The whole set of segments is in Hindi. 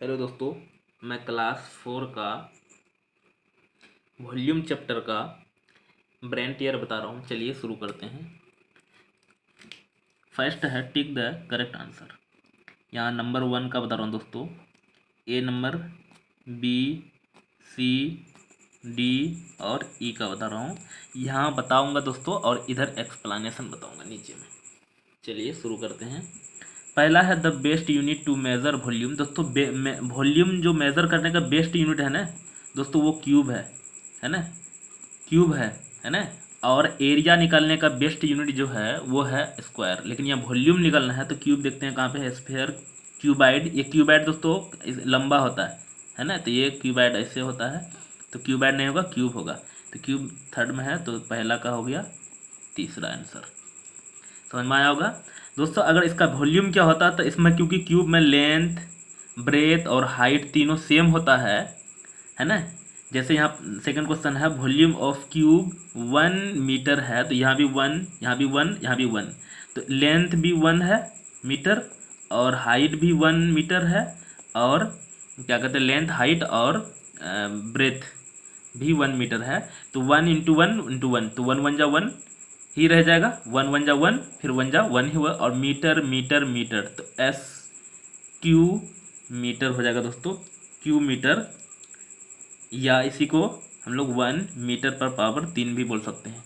हेलो दोस्तों, मैं क्लास 4 का वॉल्यूम चैप्टर का ब्रेन टियर बता रहा हूँ। चलिए शुरू करते हैं। फर्स्ट है टिक द करेक्ट आंसर। यहाँ नंबर 1 का बता रहा हूँ दोस्तों, ए नंबर, बी, सी, डी और ई का बता रहा हूँ। यहाँ बताऊँगा दोस्तों और इधर एक्सप्लेनेशन बताऊँगा नीचे में। चलिए शुरू करते हैं। पहला है the best unit to measure volume. दोस्तों वॉल्यूम जो मेज़र करने का बेस्ट यूनिट है ना दोस्तों, वो क्यूब है ना, क्यूब है ना। और एरिया निकालने का बेस्ट यूनिट जो है वो है स्क्वायर। लेकिन यहाँ वॉल्यूम निकालना है तो क्यूब देखते हैं कहाँ पे है, स्फीयर, क्यूबाइड। ये क्यूबाइड दोस्तों लंबा होता है ना, तो ये क्यूबाइड ऐसे होता है, तो क्यूबाइड नहीं होगा, क्यूब होगा। तो क्यूब थर्ड में है, तो पहला का हो गया तीसरा आंसर। समझ में आया होगा दोस्तों। अगर इसका वॉल्यूम क्या होता है तो इसमें क्योंकि क्यूब में लेंथ, ब्रेथ और हाइट तीनों सेम होता है ना। जैसे यहाँ सेकंड क्वेश्चन है वॉल्यूम ऑफ क्यूब 1 मीटर है, तो यहाँ भी 1, यहाँ भी 1, यहाँ भी 1। तो लेंथ भी 1 है मीटर और हाइट भी 1 मीटर है, और क्या कहते हैं लेंथ, हाइट और ब्रेथ भी 1 मीटर है। तो 1 इंटू 1 इंटू 1, तो 1 1 जा 1 ही रह जाएगा, 1 1 जा 1, फिर 1 जा 1 ही हुआ, और मीटर मीटर मीटर, तो एस क्यू मीटर हो जाएगा दोस्तों, क्यू मीटर। या इसी को हम लोग 1 मीटर पर पावर 3 भी बोल सकते हैं।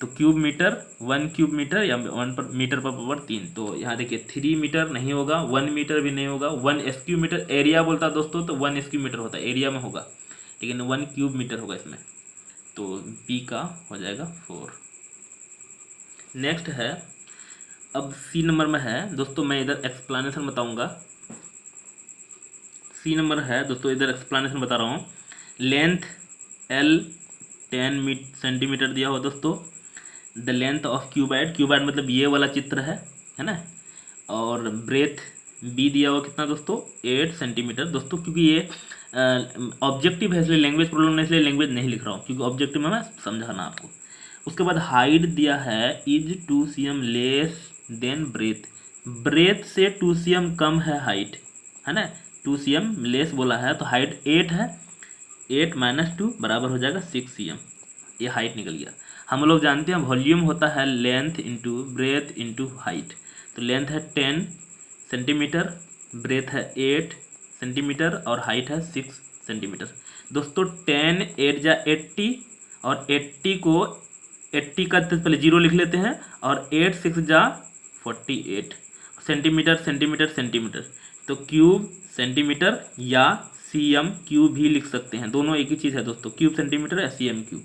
तो क्यूब मीटर, 1 क्यूब मीटर या 1 पर मीटर पर पावर 3। तो यहाँ देखिए 3 मीटर नहीं होगा, 1 मीटर भी नहीं होगा, 1 स्क्यू मीटर एरिया बोलता है दोस्तों, तो 1 स्क्यू मीटर होता है, एरिया में होगा, लेकिन 1 क्यूब मीटर होगा इसमें। तो बी का हो जाएगा 4। नेक्स्ट है, अब सी नंबर में है दोस्तों, मैं इधर एक्सप्लेनेशन बताऊंगा। सी नंबर है दोस्तों, इधर एक्सप्लेनेशन बता रहा हूँ। लेंथ एल 10 सेंटीमीटर दिया हुआ दोस्तों। The length of cuboid, cuboid मतलब ये वाला चित्र है ना। और ब्रेथ बी दिया हुआ कितना दोस्तों, 8 सेंटीमीटर दोस्तों। क्योंकि ये ऑब्जेक्टिव है इसलिए लैंग्वेज प्रॉब्लम नहीं, इसलिए लैंग्वेज नहीं लिख रहा हूँ, क्योंकि ऑब्जेक्टिव में मैं समझाना आपको। उसके बाद हाइट दिया है is 2 cm less than breadth. Breadth से 2 cm कम है हाइट, है ना। 2 cm लेस बोला है, तो हाइट 8 है, 8 माइनस 2 बराबर हो जाएगा 6 cm। ये हाइट निकल गया। हम लोग जानते हैं वॉल्यूम होता है length into breadth into height. तो लेंथ है 10 सेंटीमीटर, ब्रेथ है 8 सेंटीमीटर और हाइट है 6 सेंटीमीटर दोस्तों। 10 8 जा 80, और 80 को 80 का पहले 0 लिख लेते हैं, और 8 6 जा 48 सेंटीमीटर सेंटीमीटर सेंटीमीटर। तो क्यूब सेंटीमीटर या cm क्यूब भी लिख सकते हैं, दोनों एक ही चीज़ है दोस्तों, क्यूब सेंटीमीटर या cm क्यूब।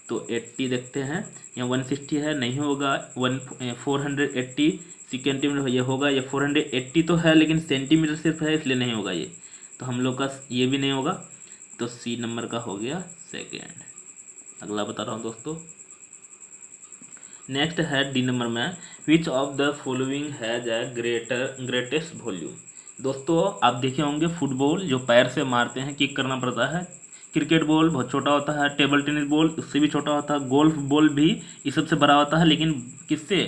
तो 80 देखते हैं, यहाँ 160 है, नहीं होगा, 480 सेंटीमीटर ये होगा, ये 480 तो है लेकिन सेंटीमीटर सिर्फ है इसलिए नहीं होगा ये, तो हम लोग का ये भी नहीं होगा। तो सी नंबर का हो गया सेकेंड। अगला बता रहा हूँ दोस्तों। नेक्स्ट है डी नंबर में, which of the following has a greatest volume. दोस्तों आप देखे होंगे फुटबॉल जो पैर से मारते हैं, किक करना पड़ता है, क्रिकेट बॉल बहुत छोटा होता है, टेबल टेनिस बॉल उससे भी छोटा होता है, गोल्फ बॉल भी इस सबसे बड़ा होता है, लेकिन किससे,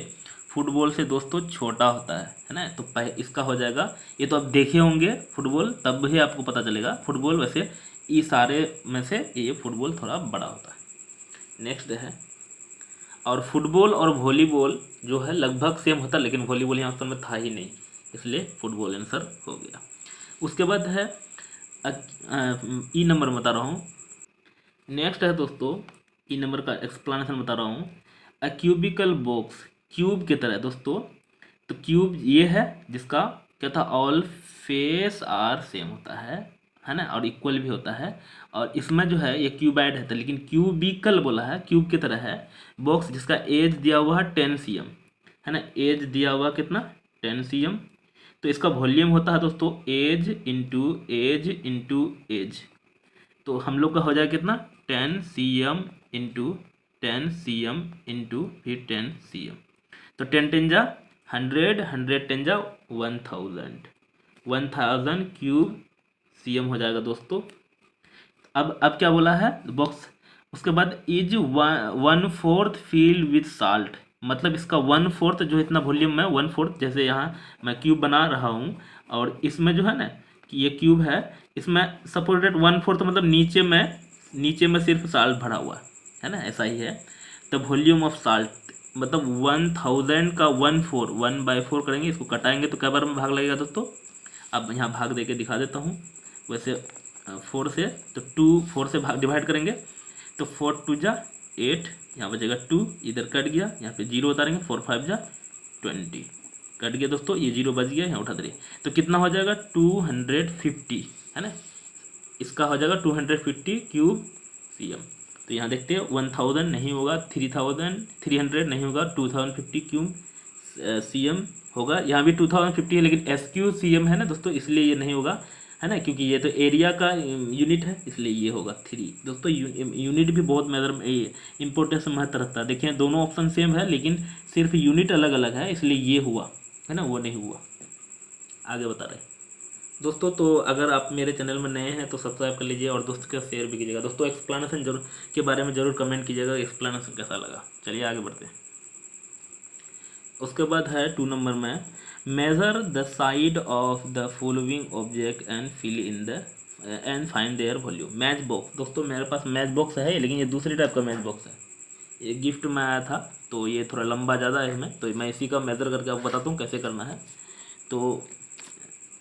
फुटबॉल से दोस्तों छोटा होता है ना। तो इसका हो जाएगा, ये तो आप देखे होंगे फुटबॉल, तब भी आपको पता चलेगा फुटबॉल, वैसे ये सारे में से ये फुटबॉल थोड़ा बड़ा होता है। नेक्स्ट है, और फुटबॉल और वॉलीबॉल जो है लगभग सेम होता है, लेकिन वॉलीबॉल यहाँ ऑप्शन में था ही नहीं, इसलिए फुटबॉल आंसर हो गया। उसके बाद है ई नंबर बता रहा हूँ। नेक्स्ट है दोस्तों, ई नंबर का एक्सप्लेनेशन बता रहा हूँ। अ क्यूबिकल बॉक्स, क्यूब की तरह दोस्तों। तो क्यूब ये है जिसका क्या था, ऑल फेस आर सेम होता है ना, और इक्वल भी होता है। और इसमें जो है ये क्यूबाइड है, तो लेकिन क्यूबिकल बोला है, क्यूब की तरह है। बॉक्स जिसका एज दिया हुआ है 10 cm, है ना, एज दिया हुआ कितना 10 cm। तो इसका वॉल्यूम होता है दोस्तों edge into edge into edge. तो हम लोग का हो जाएगा कितना 10 cm इंटू 10 cm इंटू फिर 10 cm। तो 10 10 जा 100, 100 10 जा 1000, 1000 क्यूब cm हो जाएगा दोस्तों। अब क्या बोला है बॉक्स, उसके बाद इज 1/4 फील्ड विथ साल्ट। मतलब इसका 1/4 जो इतना वॉल्यूम में 1/4, जैसे यहाँ मैं क्यूब बना रहा हूँ और इसमें जो है ना कि ये क्यूब है, इसमें सपोर्टेड 1/4 मतलब नीचे में सिर्फ साल्ट भरा हुआ है ना, ऐसा ही है। द वॉल्यूम ऑफ साल्ट मतलब 1000 का 1/4 1/4 करेंगे, इसको कटाएंगे तो क्या बार में भाग लगेगा दोस्तों। अब यहाँ भाग दे के दिखा देता हूँ। वैसे 4 से तो 4 से भाग डिवाइड करेंगे तो 4 2 जा 8, यहाँ बचेगा 2, इधर कट गया, यहाँ पे 0 उतारेंगे, 4 5 जा 20 कट गया दोस्तों, ये 0 बच गया, यहाँ उठा दे। तो कितना हो जाएगा 250 है ना, इसका हो जाएगा 250 क्यूब सीएम। तो यहाँ देखते हैं 1000 नहीं होगा, 3300 नहीं होगा, 2050 क्यूब सीएम होगा। यहाँ भी 2050 है लेकिन SQ CM है ना दोस्तों, इसलिए ये नहीं होगा है ना, क्योंकि ये तो एरिया का यूनिट है, इसलिए ये होगा 3 दोस्तों। यूनिट भी बहुत मैटर इंपॉर्टेंस महत्व रखता है। देखिए दोनों ऑप्शन सेम है लेकिन सिर्फ यूनिट अलग अलग है, इसलिए ये हुआ है ना, वो नहीं हुआ। आगे बता रहे दोस्तों। तो अगर आप मेरे चैनल में नए हैं तो सब्सक्राइब कर लीजिए और दोस्तों के शेयर भी कीजिएगा दोस्तों। एक्सप्लेनेशन जरूर के बारे में ज़रूर कमेंट कीजिएगा, एक्सप्लेनेशन कैसा लगा। चलिए आगे बढ़ते हैं। उसके बाद है 2 नंबर में, measure the side of the following object and fill in the and find their volume. Match box दोस्तों, मेरे पास मैच बॉक्स है लेकिन ये दूसरी टाइप का मैच बॉक्स है, ये गिफ्ट में आया था तो ये थोड़ा लंबा ज़्यादा है इसमें, तो मैं इसी का मेज़र करके आपको बताता हूँ कैसे करना है। तो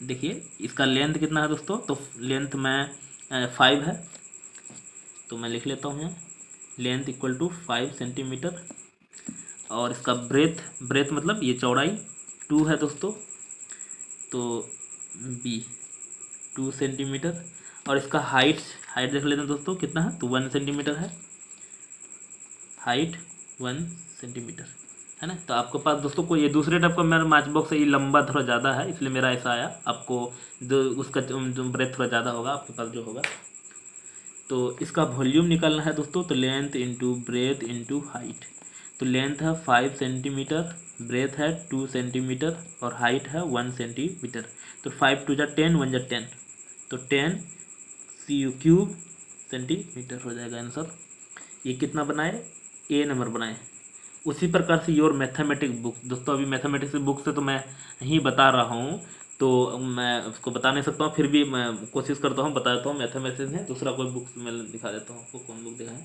देखिए इसका लेंथ कितना है दोस्तों, तो लेंथ में 5 है, तो मैं लिख लेता हूँ लेंथ इक्वल टू 5 सेंटीमीटर। और इसका ब्रेथ मतलब ये चौड़ाई 2 है दोस्तों, तो B 2 सेंटीमीटर। और इसका हाइट देख लेते हैं दोस्तों कितना है, तो 1 सेंटीमीटर है, हाइट 1 सेंटीमीटर है ना। तो आपके पास दोस्तों कोई ये दूसरे टाइप का मेरा मैच बॉक्स है, ये लंबा थोड़ा ज़्यादा है इसलिए मेरा ऐसा आया। आपको उसका जो ब्रेथ थोड़ा ज़्यादा होगा आपके पास जो होगा। तो इसका वॉल्यूम निकालना है दोस्तों, तो length into breadth into height. तो लेंथ है 5 सेंटीमीटर, ब्रेथ है 2 सेंटीमीटर और हाइट है 1 सेंटीमीटर। तो 5 2 जा 10, 1 जा 10, तो 10 क्यूब सेंटीमीटर हो जाएगा आंसर। ये कितना बनाए, A नंबर बनाए। उसी प्रकार से योर मैथमेटिक्स बुक दोस्तों, अभी मैथमेटिक्स बुक से तो मैं ही बता रहा हूँ तो मैं उसको बता नहीं सकता हूँ, फिर भी मैं कोशिश करता हूँ बता देता हूँ। मैथमेटिक्स है, दूसरा कोई बुक मैं दिखा देता हूँ आपको, कौन बुक दिखाएं।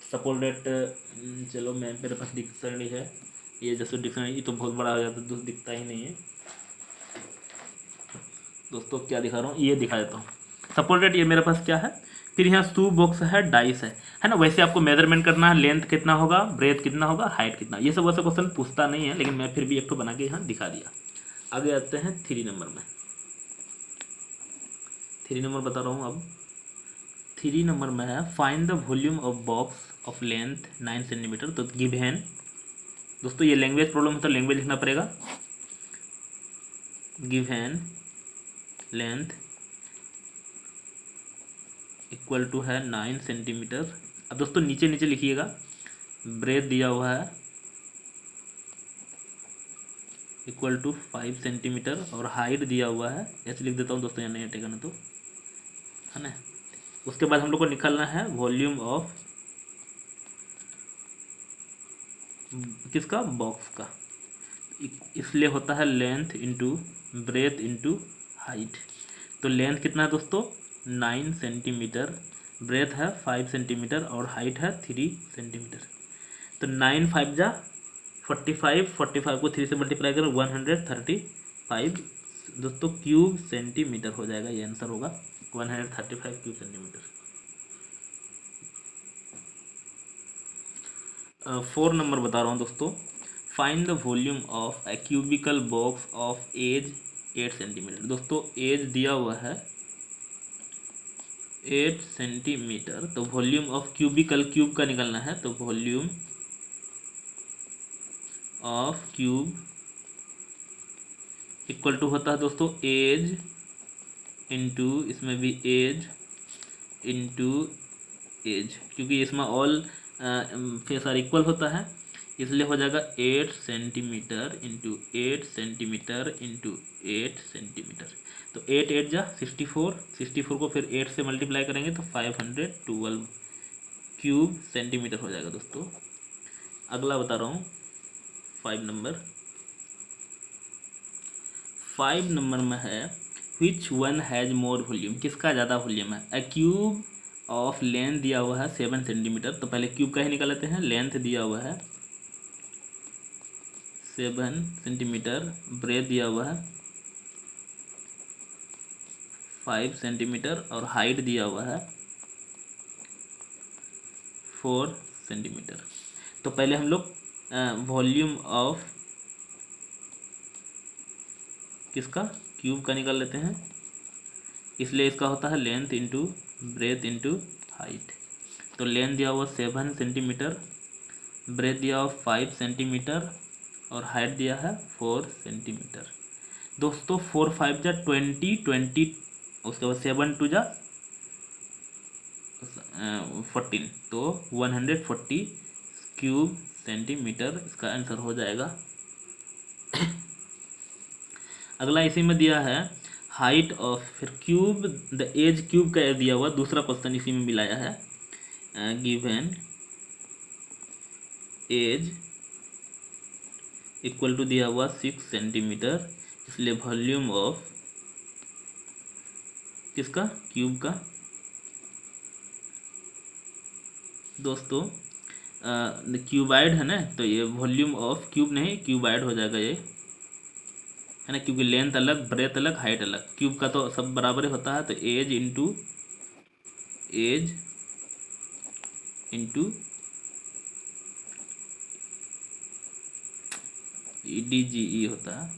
सपोज डेट, चलो मैं मेरे पास डिक्शनरी है, ये जैसे डिक्शनरी तो बहुत बड़ा हो जाता है, दिखता ही नहीं है दोस्तों। क्या दिखा रहा हूँ, ये दिखा देता हूँ। सपोज डेट ये मेरे पास क्या है, फिर यहाँ शू बॉक्स है, डाइस है ना। वैसे आपको मेजरमेंट करना है, लेंथ कितना होगा, ब्रेथ कितना होगा, हाइट कितना, ये सब वैसे क्वेश्चन पूछता नहीं है लेकिन मैं फिर भी एक तो बना के यहाँ दिखा दिया। आगे आते हैं 3 नंबर में। 3 नंबर बता रहा हूँ अब। 3 नंबर में है find the volume of box of length 9 centimetre. तो गिवन दोस्तों, ये लैंग्वेज प्रॉब्लम है तो लैंग्वेज लिखना पड़ेगा। गिवन लेंथ इक्वल टू है 9 सेंटीमीटर। अब दोस्तों नीचे नीचे लिखिएगा, ब्रेथ दिया हुआ है इक्वल टू 5 सेंटीमीटर और हाइट दिया हुआ है, ऐसे लिख देता हूँ दोस्तों, यहाँ नहीं हटेगा ना तो, है ना। उसके बाद हम लोग को निकालना है वॉल्यूम ऑफ किसका, बॉक्स का। इसलिए होता है length into breadth into height. तो लेंथ कितना है दोस्तों 9 सेंटीमीटर, ब्रेथ है 5 सेंटीमीटर और हाइट है 3 सेंटीमीटर। तो 9 5 जा 45, 45 को 3 से मल्टीप्लाई करें 135 दोस्तों क्यूब सेंटीमीटर हो जाएगा, ये आंसर होगा 135 क्यूब सेंटीमीटर। 4 नंबर बता रहा हूँ दोस्तों। Find the volume of a cubical box of edge 8 centimetre. दोस्तों एज दिया हुआ है 8 सेंटीमीटर, तो वॉल्यूम ऑफ क्यूबिकल, क्यूब का निकालना है, तो volume of cube equal to होता है दोस्तों एज इंटू, इसमें भी एज इंटू एज, क्योंकि इसमें ऑल फेस आर इक्वल होता है, इसलिए हो जाएगा 8 centimetre into 8 centimetre into 8 centimetre. तो 8 8 जा 64, 64 को फिर 8 से मल्टीप्लाई करेंगे तो 512 क्यूब सेंटीमीटर हो जाएगा दोस्तों। अगला बता रहा हूँ 5 नंबर। 5 नंबर में है which one has more volume, किसका ज़्यादा वॉल्यूम है। अ क्यूब ऑफ लेंथ दिया हुआ है 7 सेंटीमीटर, तो पहले क्यूब का ही निकाल लेते हैं। लेंथ दिया हुआ है 7 सेंटीमीटर, ब्रेथ दिया हुआ है 5 सेंटीमीटर और हाइट दिया हुआ है 4 सेंटीमीटर। तो पहले हम लोग वॉल्यूम ऑफ किसका, क्यूब का निकाल लेते हैं। इसलिए इसका होता है length into breadth into height. तो लेंथ दिया हुआ 7 सेंटीमीटर, ब्रेथ दिया हुआ 5 सेंटीमीटर और हाइट दिया है 4 सेंटीमीटर। दोस्तों 4 5 जा 20, उसके बाद 7 2 जा 14, तो 140 क्यूब सेंटीमीटर इसका आंसर हो जाएगा। अगला इसी में दिया है हाइट ऑफ, फिर क्यूब द एज, क्यूब का दिया हुआ दूसरा क्वेश्चन इसी में मिलाया है। गिवन एज इक्वल टू दिया हुआ 6 सेंटीमीटर, इसलिए वॉल्यूम ऑफ किसका, क्यूब का। दोस्तों क्यूबाइड है ना, तो ये वॉल्यूम ऑफ क्यूब नहीं क्यूबाइड हो जाएगा ये, है ना, क्योंकि लेंथ अलग, ब्रेथ अलग, हाइट अलग। क्यूब का तो सब बराबर ही होता है, तो एज इंटू DGE होता है।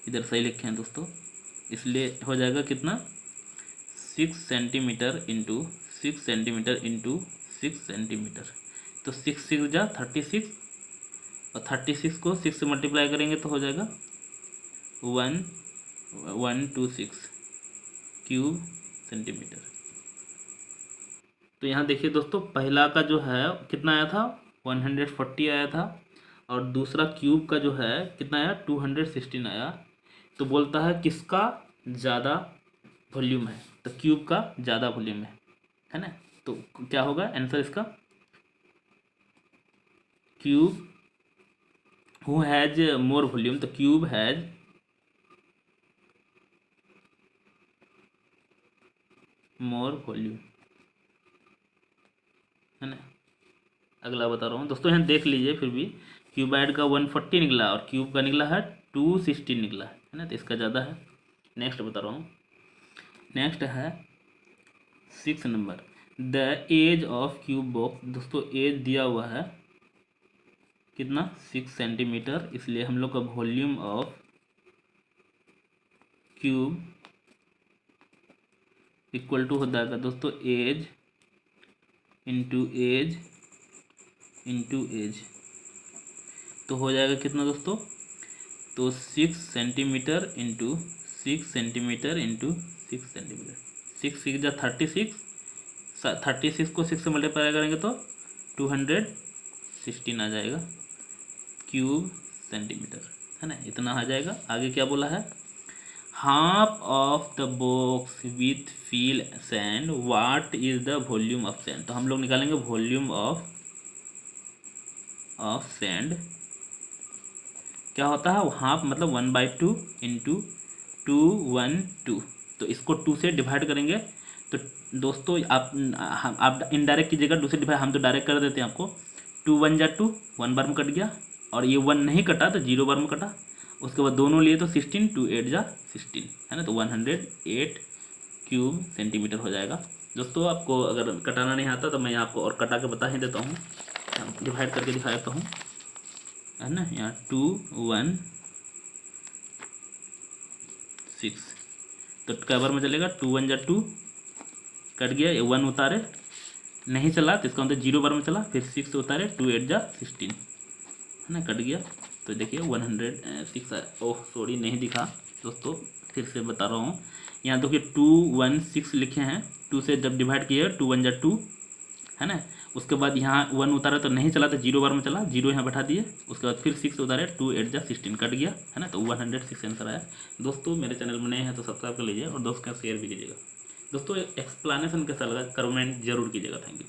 इधर सही लिखे हैं दोस्तों, इसलिए हो जाएगा कितना, 6 centimetre into 6 centimetre into 6 centimetre. तो 6 6 जा 36, और 36 को 6 से मल्टीप्लाई करेंगे तो हो जाएगा 1126 क्यूब सेंटीमीटर। तो यहाँ देखिए दोस्तों, पहला का जो है कितना आया था, 140 आया था, और दूसरा क्यूब का जो है कितना आया, 216 आया। तो बोलता है किसका ज़्यादा वॉल्यूम है, तो क्यूब का ज़्यादा वॉल्यूम है ना। तो क्या होगा आंसर इसका, cube who has more volume, तो क्यूब हैज़ मोर वॉल्यूम, है ना। अगला बता रहा हूँ दोस्तों, यहाँ देख लीजिए, फिर भी क्यूबाइड का 140 निकला और क्यूब का निकला है 216 निकला है ना, तो इसका ज़्यादा है। नेक्स्ट बता रहा हूँ, नेक्स्ट है 6 number, the edge of cube box. दोस्तों एज दिया हुआ है कितना, 6 सेंटीमीटर, इसलिए हम लोग का volume of cube equal to हो जाएगा दोस्तों edge into edge into edge. तो हो जाएगा कितना दोस्तों, तो 6 centimetre into 6 centimetre into 6 centimetre. 6 6 जा 36, 36 को 6 से मल्टीप्लाई करेंगे तो 216 आ जाएगा क्यूब सेंटीमीटर, है ना, इतना आ जाएगा। आगे क्या बोला है, half of the box with feel sand, what is the volume of sand. तो हम लोग निकालेंगे वॉल्यूम ऑफ सैंड, क्या होता है, हाफ मतलब 1/2 इंटू 212, तो इसको 2 से डिवाइड करेंगे। तो दोस्तों आप इनडायरेक्ट कीजिएगा, 2 से डिवाइड, हम तो डायरेक्ट कर देते हैं आपको। 2 1 जा 2, 1 बार में कट गया, और ये 1 नहीं कटा तो 0 बार में कटा। उसके बाद दोनों लिए तो 16, 2 8 जा 16, है ना, तो 108 क्यूब सेंटीमीटर हो जाएगा। दोस्तों आपको अगर कटाना नहीं आता तो मैं आपको और कटा के बता ही देता हूँ, डिवाइड करके दिखा देता हूँ, है ना। यहाँ 2 1 6, तो क्या बार में चलेगा, 2 1 जा 2, कट गया, ये 1 उतारे, नहीं चला तो इसका मतलब 0 बार में चला, फिर 6 उतारे, 2 8 जा 16, है ना, कट गया। तो देखिए 106, ओह सॉरी नहीं दिखा दोस्तों, फिर से बता रहा हूँ। यहाँ देखिए 216 लिखे हैं, 2 से जब डिवाइड किए 2 1 जा 2, है ना। उसके बाद यहाँ 1 उतारा तो नहीं चला, तो 0 बार में चला, 0 यहाँ बैठा दिए। उसके बाद फिर 6 उतारे, 2 8 जा 16, कट गया, है ना, तो 106 आंसर आया। दोस्तों मेरे चैनल में नए हैं तो सब्सक्राइब कर लीजिए और दोस्त का शेयर भी कीजिएगा। दोस्तों एक्सप्लेनेशन कैसा लगा कमेंट जरूर कीजिएगा। Thank you.